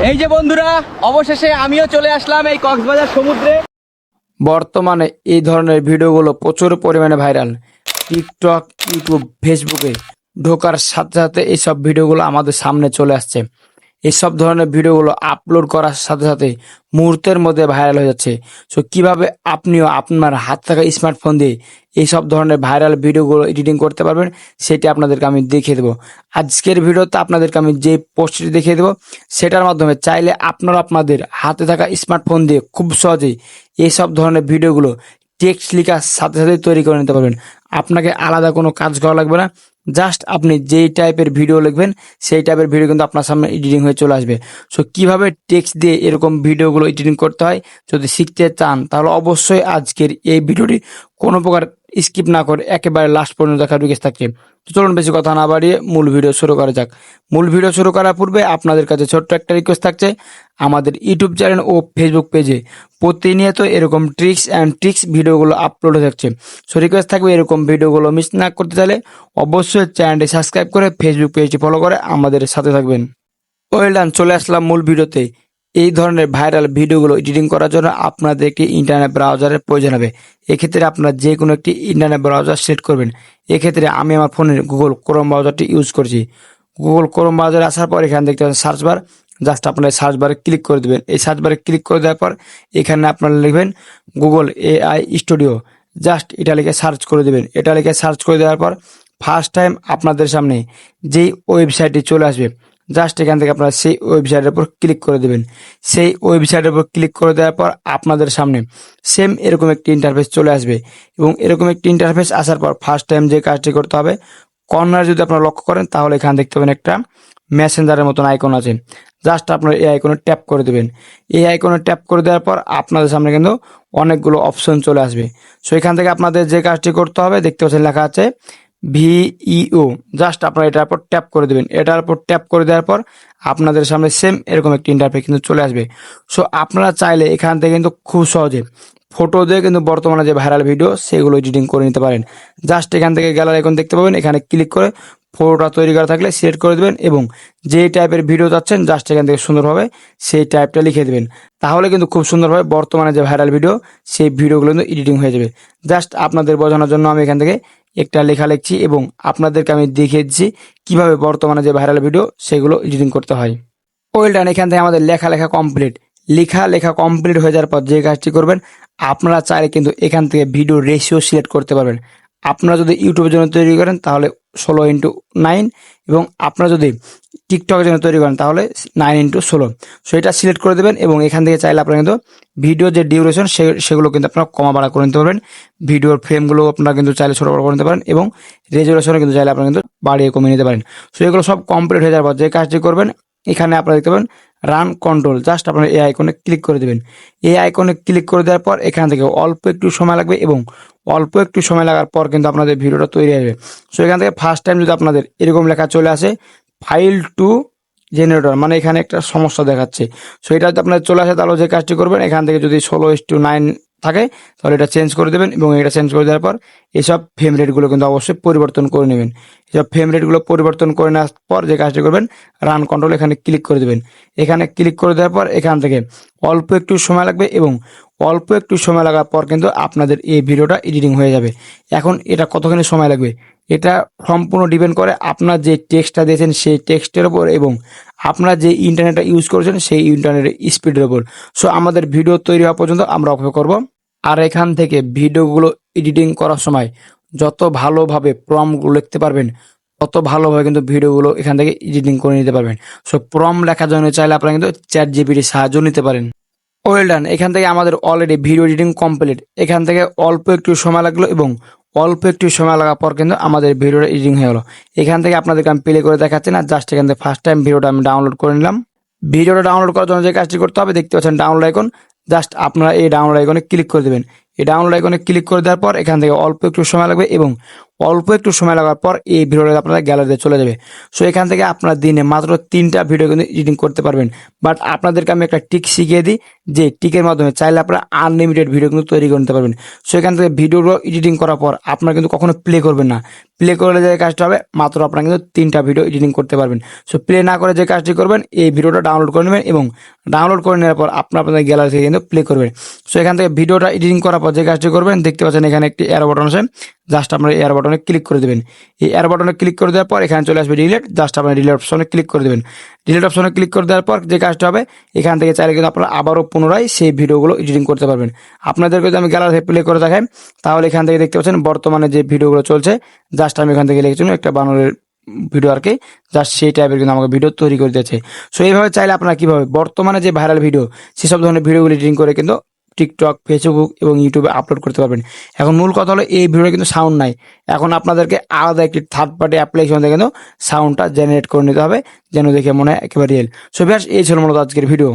এই যে বন্ধুরা, অবশেষে আমিও চলে আসলাম এই কক্সবাজার সমুদ্রে। বর্তমানে এই ধরনের ভিডিওগুলো প্রচুর পরিমাণে ভাইরাল। টিকটক, ইউটিউব, ফেসবুকে ঢোকার সাথে সাথে এইসব ভিডিওগুলো আমাদের সামনে চলে আসছে। এইসব ধরনের ভিডিওগুলো আপলোড করার সাথে সাথে মুহূর্তের মধ্যে ভাইরাল হয়ে যাচ্ছে। সো কিভাবে আপনিও আপনার হাত থাকা স্মার্টফোন দিয়ে এইসব ধরনের ভাইরাল ভিডিওগুলো এডিটিং করতে পারবেন সেটি আপনাদেরকে আমি দেখিয়ে দেবো। আজকের ভিডিওতে আপনাদেরকে আমি যে পোস্টটি দেখিয়ে দেবো সেটার মাধ্যমে চাইলে আপনারা আপনাদের হাতে থাকা স্মার্টফোন দিয়ে খুব সহজেই এইসব ধরনের ভিডিওগুলো টেক্সট লেখার সাথে সাথে তৈরি করে নিতে পারবেন। আপনাকে আলাদা কোনো কাজ করা লাগবে না। জাস্ট আপনি যেই টাইপের ভিডিও লিখবেন সেই টাইপের ভিডিও কিন্তু আপনার সামনে এডিটিং হয়ে চলে আসবে। সো কিভাবে টেক্সট দিয়ে এরকম ভিডিওগুলো এডিটিং করতে হয় যদি শিখতে চান তাহলে অবশ্যই আজকের এই ভিডিওটি কোনো প্রকার স্কিপ না করে একেবারে লাস্ট পর্যন্ত দেখার রিকোয়েস্ট থাকছে। তো চলুন বেশি কথা না বাড়িয়ে মূল ভিডিও শুরু করা যাক। মূল ভিডিও শুরু করার পূর্বে আপনাদের কাছে ছোট্ট একটা রিকোয়েস্ট থাকছে, আমাদের ইউটিউব চ্যানেল ও ফেসবুক পেজে প্রতিনিয়ত এরকম ট্রিক্স ভিডিওগুলো আপলোড হয়ে যাচ্ছে। সো রিকোয়েস্ট থাকবে এরকম ভিডিওগুলো মিস না করতে চাইলে অবশ্যই চ্যানেলটি সাবস্ক্রাইব করে ফেসবুক পেজটি ফলো করে আমাদের সাথে থাকবেন। ওয়েল ডান, চলে আসলাম মূল ভিডিওতে। এই ধরনের ভাইরাল ভিডিওগুলো এডিটিং করার জন্য আপনাদের একটি ইন্টারনেট ব্রাউজারের প্রয়োজন হবে। এক্ষেত্রে আপনারা যে কোনো একটি ইন্টারনেট ব্রাউজার সিলেক্ট করবেন। এক্ষেত্রে আমি আমার ফোনের গুগল ক্রোম ব্রাউজারটি ইউজ করছি। গুগল ক্রোম ব্রাউজারে আসার পর এখানে দেখতে পাচ্ছেন সার্চ বার। জাস্ট আপনারা সার্চ বারে ক্লিক করে দেবেন। এই সার্চ বারে ক্লিক করে দেওয়ার পর এখানে আপনারা লিখবেন গুগল এআই স্টুডিও। জাস্ট এটা লিখে সার্চ করে দেবেন। এটা লিখে সার্চ করে দেওয়ার পর ফার্স্ট টাইম আপনাদের সামনে যেই ওয়েবসাইটটি চলে আসবে জাস্ট এখান থেকে আপনারা সেই ওয়েবসাইটের উপর ক্লিক করে দেবেন। সেই ওয়েবসাইটের উপর ক্লিক করে দেওয়ার পর আপনাদের সামনে সেম এরকম একটি ইন্টারফেস চলে আসবে এবং এরকম একটি ইন্টারফেস আসার পর ফার্স্ট টাইম যে কাজটি করতে হবে, কর্নার যদি আপনারা লক্ষ্য করেন তাহলে এখানে দেখতে পাবেন একটা মেসেঞ্জারের মতন আইকন আছে। জাস্ট আপনারা এই আইকনে ট্যাপ করে দেবেন। এই আইকনে ট্যাপ করে দেওয়ার পর আপনাদের সামনে কিন্তু অনেকগুলো অপশন চলে আসবে। সো এখান থেকে আপনাদের যে কাজটি করতে হবে দেখতে পাচ্ছেন লেখা আছে ভিইও। জাস্ট আপনারা এটার উপর ট্যাপ করে দেবেন। এটার উপর ট্যাপ করে দেওয়ার পর আপনাদের সামনে সেম এরকম একটি ইন্টারফেস কিন্তু চলে আসবে। সো আপনারা চাইলে এখান থেকে কিন্তু খুব সহজে ফটো দিয়ে কিন্তু বর্তমানে যে ভাইরাল ভিডিও সেগুলো এডিটিং করে নিতে পারেন। জাস্ট এখান থেকে গ্যালারি আইকন দেখতে পাবেন, এখানে ক্লিক করে ফটোটা তৈরি করা থাকলে সিলেক্ট করে দেবেন এবং যে টাইপের ভিডিও চাচ্ছেন জাস্ট এখান থেকে সুন্দরভাবে সেই টাইপটা লিখে দেবেন। তাহলে কিন্তু খুব সুন্দরভাবে বর্তমানে যে ভাইরাল ভিডিও সেই ভিডিওগুলো কিন্তু এডিটিং হয়ে যাবে। জাস্ট আপনাদের বোঝানোর জন্য আমি এখান থেকে একটা লেখা লিখছি এবং আপনাদেরকে আমি দেখিয়ে দিচ্ছি কিভাবে বর্তমানে যে ভাইরাল ভিডিও সেগুলো এডিটিং করতে হয়। ওয়েল ডান, এখান থেকে আমাদের লেখা কমপ্লিট। লেখা কমপ্লিট হয়ে যাওয়ার পর যে কাজটি করবেন আপনারা চাইলে কিন্তু এখান থেকে ভিডিও রেশিও সিলেক্ট করতে পারবেন। আপনারা যদি ইউটিউবের জন্য তৈরি করেন তাহলে 16:9 এবং আপনারা যদি টিকটকের জন্য তৈরি করেন তাহলে 9:16। সো এটা সিলেক্ট করে দেবেন এবং এখান থেকে চাইলে আপনারা কিন্তু ভিডিও যে ডিউরেশন সেগুলো কিন্তু আপনারা কমা বাড়া করে নিতে পারবেন। ভিডিওর ফ্রেমগুলো আপনারা কিন্তু চাইলে ছোটো বড় করে নিতে পারেন এবং রেজুলেশনও কিন্তু চাইলে আপনারা কিন্তু বাড়িয়ে কমিয়ে নিতে পারেন। সো এগুলো সব কমপ্লিট হয়ে যাওয়ার পর যে কাজটি করবেন এখানে আপনারা দেখতে পাবেন রান কন্ট্রোল। জাস্ট আপনারা এই আইকনে ক্লিক করে দেবেন। এই আইকনে ক্লিক করে দেওয়ার পর এখান থেকে অল্প একটু সময় লাগবে এবং অল্প একটু সময় লাগার পর কিন্তু আপনাদের ভিডিওটা তৈরি হবে। সো এখান থেকে ফার্স্ট টাইম যদি আপনাদের এরকম লেখা চলে আসে ফাইল টু জেনারেটর, মানে এখানে একটা সমস্যা দেখাচ্ছে। সো এটা যদি আপনাদের চলে আসে তাহলে যে কাজটি করবেন এখান থেকে যদি 16:9 থাকে তাহলে এটা চেঞ্জ করে দেবেন এবং এটা চেঞ্জ করে দেওয়ার পর এইসব ফ্রেম রেটগুলো কিন্তু অবশ্যই পরিবর্তন করে নেবেন। এসব ফ্রেম রেটগুলো পরিবর্তন করে নেওয়ার পর যে কাজটি করবেন রান কন্ট্রোল এখানে ক্লিক করে দেবেন। এখানে ক্লিক করে দেওয়ার পর এখান থেকে অল্প একটু সময় লাগবে এবং অল্প একটু সময় লাগার পর কিন্তু আপনাদের এই ভিডিওটা এডিটিং হয়ে যাবে। এখন এটা কতখানি সময় লাগবে এটা সম্পূর্ণ ডিপেন্ড করে আপনার যে টেক্সটটা দিয়েছেন সেই টেক্সটের উপর এবং আপনারা যে ইন্টারনেটটা ইউজ করেছেন সেই ইন্টারনেটের স্পিডের উপর। সো আমাদের ভিডিও তৈরি হওয়া পর্যন্ত আমরা অপেক্ষা করব। আর এখান থেকে ভিডিওগুলো এডিটিং করার সময় যত ভালোভাবে প্রম্পটগুলো লিখতে পারবেন তত ভালোভাবে কিন্তু ভিডিওগুলো এখান থেকে এডিটিং করে নিতে পারবেন। সো প্রম্পট লেখার জন্য চাইলে আপনারা কিন্তু চ্যাট জিপিটির সাহায্য নিতে পারেন। ওয়েল ডান, এখান থেকে আমাদের অলরেডি ভিডিও এডিটিং কমপ্লিট। এখান থেকে অল্প একটু সময় লাগলো এবং অল্প একটু সময় লাগার পর কিন্তু আমাদের ভিডিওটা এডিটিং হয়ে গেলো। এখান থেকে আপনাদেরকে আমি প্লে করে দেখাচ্ছি না, জাস্ট এখান থেকে ফার্স্ট টাইম ভিডিওটা আমি ডাউনলোড করে নিলাম। ভিডিওটা ডাউনলোড করার জন্য যে কাজটি করতে হবে দেখতে পাচ্ছেন ডাউনলোড আইকন। জাস্ট আপনারা এই ডাউনলোড আইকনে ক্লিক করে দেবেন। এই ডাউনলোড আইকনে ক্লিক করে দেওয়ার পর এখান থেকে অল্প একটু সময় লাগবে এবং অল্প একটু সময় লাগার পর এই ভিডিওটা আপনারা গ্যালারিতে চলে যাবে। সো এখান থেকে আপনারা দিনে মাত্র 3টা ভিডিও কিন্তু এডিটিং করতে পারবেন। বাট আপনাদেরকে আমি একটা টিক শিখিয়ে দিই, যে টিকের মাধ্যমে চাইলে আপনারা আনলিমিটেড ভিডিও কিন্তু তৈরি করে নিতে পারবেন। সো এখান থেকে ভিডিওগুলো এডিটিং করার পর আপনারা কিন্তু কখনো প্লে করবেন না। প্লে করলে যে কাজটা হবে, মাত্র আপনারা কিন্তু 3টা ভিডিও এডিটিং করতে পারবেন। সো প্লে না করে যে কাজটি করবেন, এই ভিডিওটা ডাউনলোড করে নেবেন এবং ডাউনলোড করে নেওয়ার পর আপনাদের গ্যালারি থেকে কিন্তু প্লে করবেন। সো এখান থেকে ভিডিওটা এডিটিং করার পর যে কাজটি করবেন, দেখতে পাচ্ছেন এখানে একটি এরো বাটন আছে, জাস্ট আপনারা এরো বাটনে ক্লিক করে দেবেন। এই এরো বাটনে ক্লিক করে দেওয়ার পর এখানে চলে আসবে ডিলিট, জাস্ট আপনারা ডিলিট অপশনে ক্লিক করে দেবেন। ডিলিট অপশনে ক্লিক করে দেওয়ার পর যে কাজটা হবে, এখান থেকে চাইলে কিন্তু আপনারা আবারও পুনরায় সেই ভিডিওগুলো এডিটিং করতে পারবেন। আপনাদেরকে যদি আমি গ্যালারি প্লে করে দেখাই, তাহলে এখান থেকে দেখতে পাচ্ছেন বর্তমানে যে ভিডিওগুলো চলছে, জাস্ট আমি এখান থেকে লিখেছি একটা বানরের ভিডিও আর কি, জাস্ট সেই টাইপের কিন্তু আমাকে ভিডিও তৈরি করে দিয়েছে। সো এইভাবে চাইলে আপনারা কিভাবে বর্তমানে যে ভাইরাল ভিডিও, সেসব ধরনের ভিডিওগুলো এডিটিং করে কিন্তু টিকটক, ফেসবুক এবং ইউটিউবে আপলোড করতে পারবেন। এখন মূল কথা হলো, এই ভিডিওতে কিন্তু সাউন্ড নাই। এখন আপনাদেরকে আলাদা একটি থার্ড পার্টি অ্যাপ্লিকেশন থেকে কিন্তু সাউন্ডটা জেনারেট করে নিতে হবে, যেন দেখে মনে হয় একেবারে রিয়েল। সো ভিউয়ার্স, এই ছিল মূলত আজকের ভিডিও।